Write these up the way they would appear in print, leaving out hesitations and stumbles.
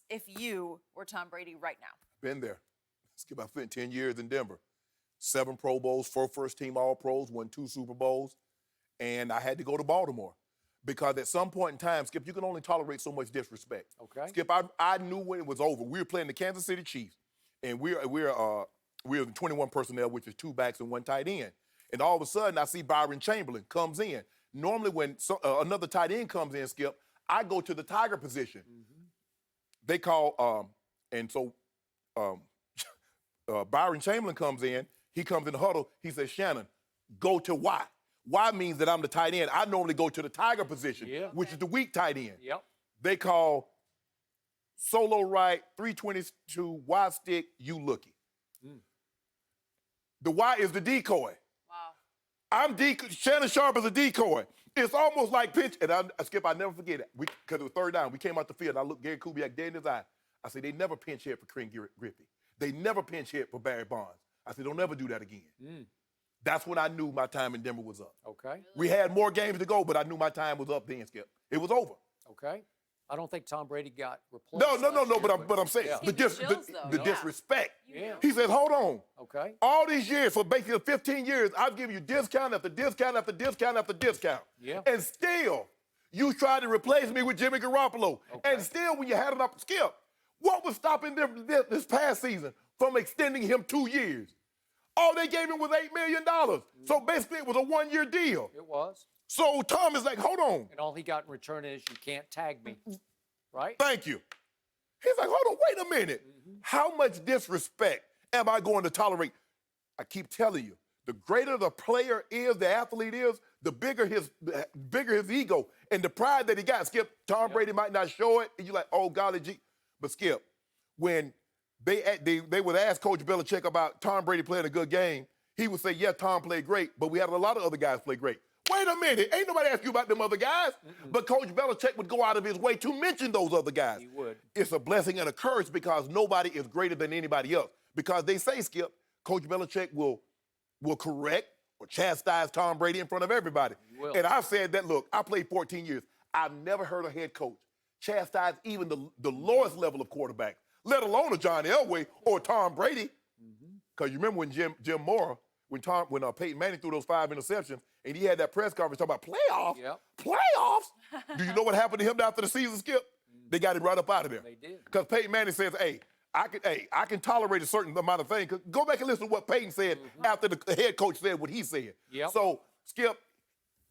if you were Tom Brady right now? Been there. Skip, I spent 10 years in Denver. 7 Pro Bowls, 4 first-team All-Pros, won 2 Super Bowls, and I had to go to Baltimore because at some point in time, Skip, you can only tolerate so much disrespect. Okay. Skip, I knew when it was over. We were playing the Kansas City Chiefs, and we're the 21 personnel, which is 2 backs and 1 tight end. And all of a sudden, I see Byron Chamberlain comes in. Normally, when another tight end comes in, Skip, I go to the tiger position. They call, Byron Chamberlain comes in. He comes in the huddle. He says, Shannon, go to Y. Y means that I'm the tight end. I normally go to the tiger position, which is the weak tight end. Yep. They call solo right, 322, Y stick, you looky. The Y is the decoy. Wow. Shannon Sharpe is a decoy. It's almost like pitch, and Skip, I never forget it. Because it was third down. We came out the field, and I looked Gary Kubiak dead in his eye. I said, they never pinch hit for Ken Griffey. They never pinch hit for Barry Bonds. I said, don't ever do that again. That's when I knew my time in Denver was up. Okay. We had more games to go, but I knew my time was up then, Skip. It was over. Okay. I don't think Tom Brady got replaced. No, but I'm saying the disrespect. Yeah. He says, hold on. Okay. All these years, for basically 15 years, I've given you discount after discount after discount after discount. Yeah. And still, you tried to replace me with Jimmy Garoppolo. Okay. And still, when you had it up, Skip, what was stopping them this past season from extending him 2 years? All they gave him was $8 million. So basically, it was a 1-year deal. It was. So Tom is like, hold on. And all he got in return is you can't tag me. Right? Thank you. He's like, hold on, wait a minute. How much disrespect am I going to tolerate? I keep telling you, the greater the player is, the athlete is, the bigger his ego and the pride that he got. Skip, Tom Brady might not show it, and you're like, oh, golly gee. But Skip, when they would ask Coach Belichick about Tom Brady playing a good game, he would say, yeah, Tom played great, but we had a lot of other guys play great. Wait a minute, ain't nobody asked you about them other guys. But Coach Belichick would go out of his way to mention those other guys. He would. It's a blessing and a curse because nobody is greater than anybody else. Because they say, Skip, Coach Belichick will correct or chastise Tom Brady in front of everybody. And I've said that, look, I played 14 years. I've never heard a head coach chastise even the lowest level of quarterback, let alone a John Elway or Tom Brady. Because you remember when Jim Mora, when Peyton Manning threw those 5 interceptions, and he had that press conference talking about playoffs? Yep. Playoffs? Do you know what happened to him after the season, Skip? They got him right up out of there. They did. Because Peyton Manning says, hey, I can tolerate a certain amount of things. Go back and listen to what Peyton said after the head coach said what he said. Yep. So, Skip,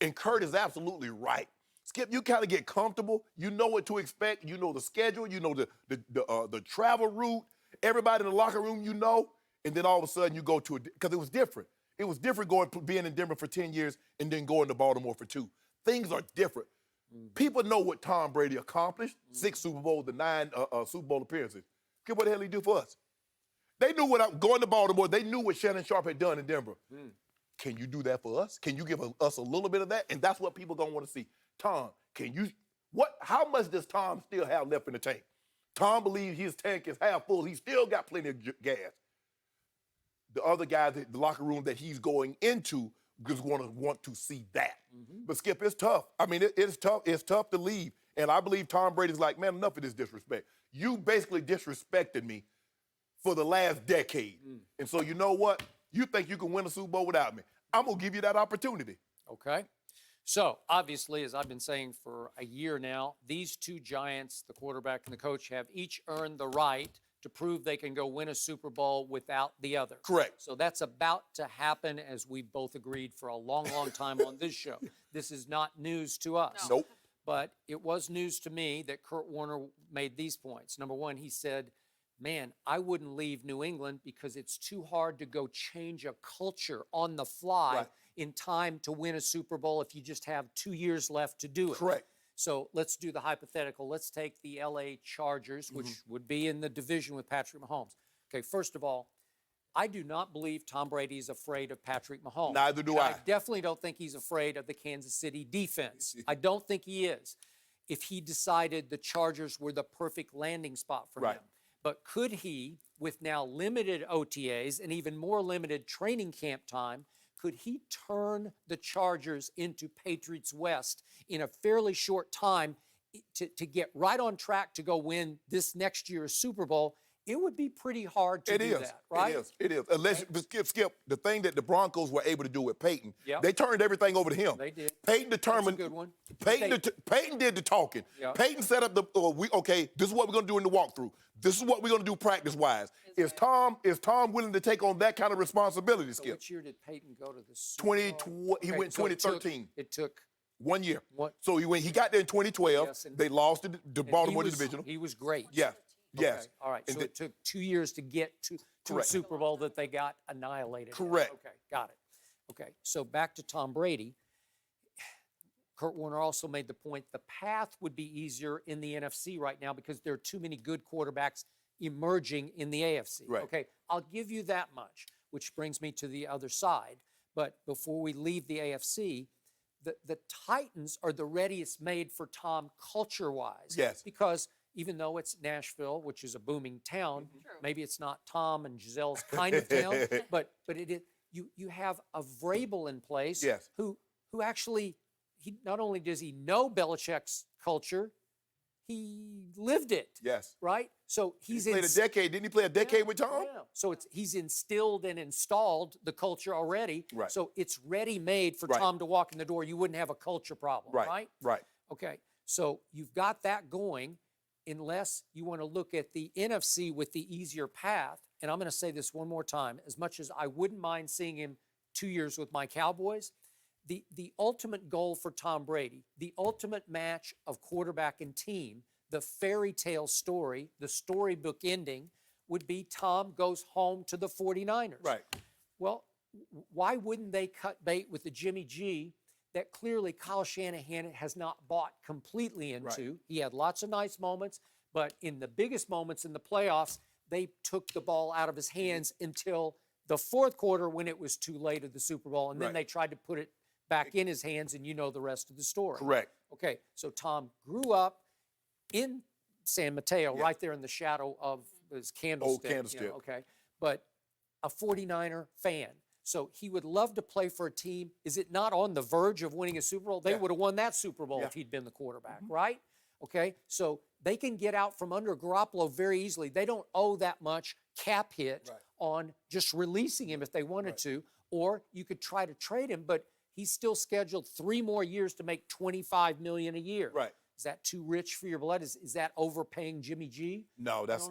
and Kurt is absolutely right. Skip, you kind of get comfortable. You know what to expect. You know the schedule. You know the travel route. Everybody in the locker room, you know. And then all of a sudden you go to because it was different. It was different being in Denver for 10 years and then going to Baltimore for 2. Things are different. People know what Tom Brady accomplished, 6 Super Bowls, the 9 Super Bowl appearances. Look what the hell he do for us. They knew going to Baltimore, they knew what Shannon Sharpe had done in Denver. Can you do that for us? Can you give us a little bit of that? And that's what people going to want to see. Tom, how much does Tom still have left in the tank? Tom believes his tank is half full. He still got plenty of gas. The other guys in the locker room that he's going into is going to want to see that. But Skip, it's tough. I mean, it's tough. It's tough to leave. And I believe Tom Brady's like, man, enough of this disrespect. You basically disrespected me for the last decade. And so you know what? You think you can win a Super Bowl without me. I'm going to give you that opportunity. Okay. So, obviously, as I've been saying for a year now, these 2 giants, the quarterback and the coach, have each earned the right to prove they can go win a Super Bowl without the other. Correct. So that's about to happen, as we both agreed for a long, long time on this show. This is not news to us. Nope. But it was news to me that Kurt Warner made these points. Number one, he said, man, I wouldn't leave New England because it's too hard to go change a culture on the fly in time to win a Super Bowl if you just have 2 years left to do it. Correct. So let's do the hypothetical. Let's take the LA Chargers, which would be in the division with Patrick Mahomes. Okay, first of all, I do not believe Tom Brady is afraid of Patrick Mahomes. Neither do I. I definitely don't think he's afraid of the Kansas City defense. I don't think he is. If he decided the Chargers were the perfect landing spot for him. But could he, with now limited OTAs and even more limited training camp time, could he turn the Chargers into Patriots West in a fairly short time to get right on track to go win this next year's Super Bowl, it would be pretty hard to do that, right? It is. Unless, Skip, the thing that the Broncos were able to do with Peyton, they turned everything over to him. They did. Peyton determined. That's a good one. Peyton did the talking. Yeah. Peyton set up okay, this is what we're going to do in the walkthrough. This is what we're going to do practice-wise. Is Tom willing to take on that kind of responsibility, So Skip? which year did Peyton go to the Super Bowl? He went 2013. It took 1 year. What? So he got there in 2012. Yes, and- they lost the Baltimore he was, divisional. He was great. Yes. Yes. Okay, all right. And So it took 2 years to get to a Correct. Super Bowl that they got annihilated. Correct. Okay, got it. Okay, so back to Tom Brady. Kurt Warner also made the point the path would be easier in the NFC right now because there are too many good quarterbacks emerging in the AFC. Right. Okay, I'll give you that much, which brings me to the other side. But before we leave the AFC, the Titans are the readiest made for Tom culture-wise. Yes. Because even though it's Nashville, which is a booming town, maybe it's not Tom and Giselle's kind of town, but it is. You have a Vrabel in place Yes. who actually, he not only does he know Belichick's culture, he lived it. Yes. Right? So he's He played a decade. Didn't he play a decade with Tom? Yeah. So he's instilled and installed the culture already. Right. So it's ready-made for Right. Tom to walk in the door. You wouldn't have a culture problem, right? Right. Okay. So you've got that going, unless you want to look at the NFC with the easier path. And I'm going to say this one more time. As much as I wouldn't mind seeing him 2 years with my Cowboys, the ultimate goal for Tom Brady, the ultimate match of quarterback and team, the fairy tale story, the storybook ending, would be Tom goes home to the 49ers. Right. Well, why wouldn't they cut bait with the Jimmy G that clearly Kyle Shanahan has not bought completely into? He had lots of nice moments, but in the biggest moments in the playoffs, they took the ball out of his hands until the fourth quarter when it was too late at the Super Bowl, and then they tried to put it back in his hands, and you know the rest of the story. Correct. Okay, so Tom grew up in San Mateo, right there in the shadow of his candlestick. Old candlestick. Okay, but a 49er fan. So he would love to play for a team. Is it not on the verge of winning a Super Bowl? They would have won that Super Bowl if he'd been the quarterback, right? Okay, so they can get out from under Garoppolo very easily. They don't owe that much cap hit on just releasing him if they wanted to, or you could try to trade him, but he's still scheduled 3 more years to make $25 million a year. Right. Is that too rich for your blood? Is that overpaying Jimmy G? No, that's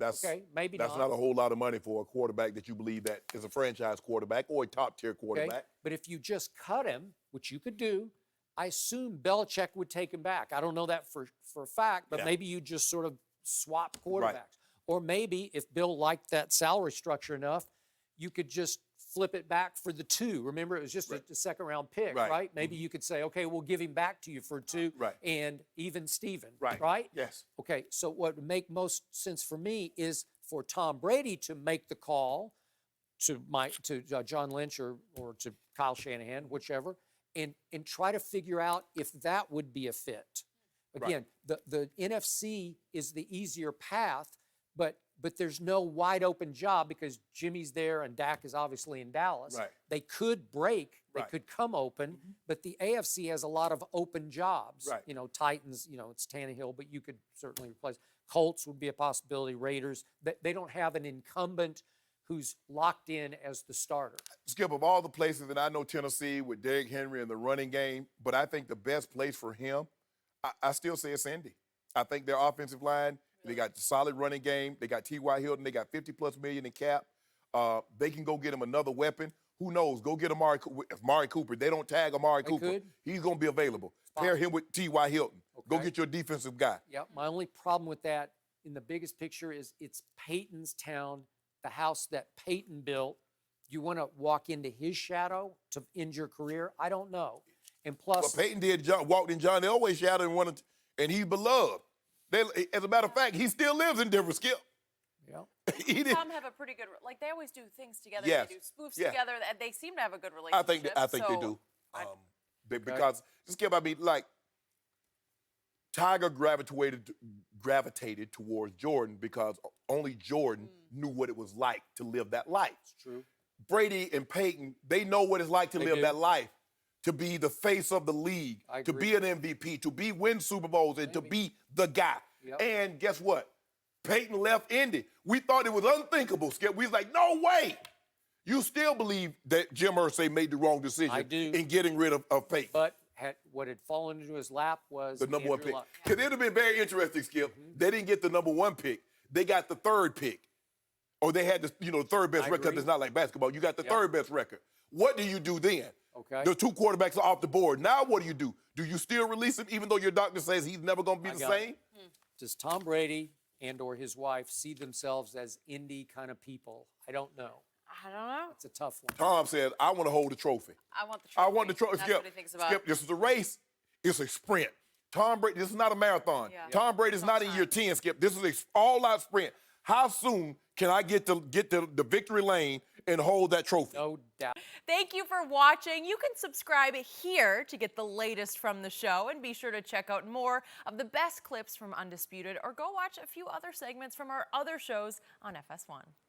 Okay, maybe that's not a whole lot of money for a quarterback that you believe that is a franchise quarterback or a top tier quarterback. Okay? But if you just cut him, which you could do, I assume Belichick would take him back. I don't know that for a fact, but maybe you just sort of swap quarterbacks. Or maybe if Bill liked that salary structure enough, you could just flip it back for the 2. Remember, it was just a second round pick, right? Maybe you could say, okay, we'll give him back to you for 2 and even Steven, right? Yes. Okay, so what would make most sense for me is for Tom Brady to make the call to John Lynch or to Kyle Shanahan, whichever, and try to figure out if that would be a fit. Again, the NFC is the easier path, but there's no wide open job because Jimmy's there and Dak is obviously in Dallas. Right. They could break, they could come open, but the AFC has a lot of open jobs. Right. You know, Titans, it's Tannehill, but you could certainly replace. Colts would be a possibility. Raiders, they don't have an incumbent who's locked in as the starter. Skip, of all the places, and I know Tennessee with Derrick Henry and the running game, but I think the best place for him, I still say it's Indy. I think their offensive line, they got solid running game. They got T.Y. Hilton. They got $50+ million in cap. They can go get him another weapon. Who knows? Go get Amari Cooper. They don't tag Amari Cooper. Could. He's going to be available. Pair him with T.Y. Hilton. Go get your defensive guy. Yeah, my only problem with that in the biggest picture is it's Peyton's town, the house that Peyton built. You want to walk into his shadow to end your career? I don't know. And plus, Well, Peyton walked in John Elway's shadow and he's beloved. As a matter of fact, he still lives in Denver, Skip. yeah. He did. Tom have a pretty good, like they always do things together. Yes. They do spoofs Yeah. together, and they seem to have a good I relationship. think they do. Because Skip, I mean, like Tiger gravitated towards Jordan because only Jordan knew what it was like to live that life. It's true. Brady and Peyton, they know what it's like to live that life. to be the face of the league, I to agree. be an MVP, to win Super Bowls, and to be the guy. Yep. And guess what? Peyton left Indy. We thought it was unthinkable, Skip. We was like, no way. You still believe that Jim Irsay made the wrong decision I do. in getting rid of Peyton. But what had fallen into his lap was The number one Andrew pick. Luck. Because it would have been very interesting, Skip. They didn't get the number one pick. They got the third pick. Or they had the third best I record. agree. It's not like basketball. You got the Yep. third best record. What do you do then? Okay. The two quarterbacks are off the board. Now what do? Do you still release him even though your doctor says he's never going to be I the got it. same? Does Tom Brady and or his wife see themselves as indie kind of people? I don't know. I don't know. It's a tough one. Tom said, I want to hold the trophy. I want the trophy. I want the trophy. That's Skip, what he thinks about. Skip, this is a race. It's a sprint. Tom Brady, this is not a marathon. Yeah. Tom Brady's It's not all in year 10, Skip. This is an all-out sprint. How soon can I get to the victory lane and hold that trophy? No doubt. Thank you for watching. You can subscribe here to get the latest from the show, and be sure to check out more of the best clips from Undisputed, or go watch a few other segments from our other shows on FS1.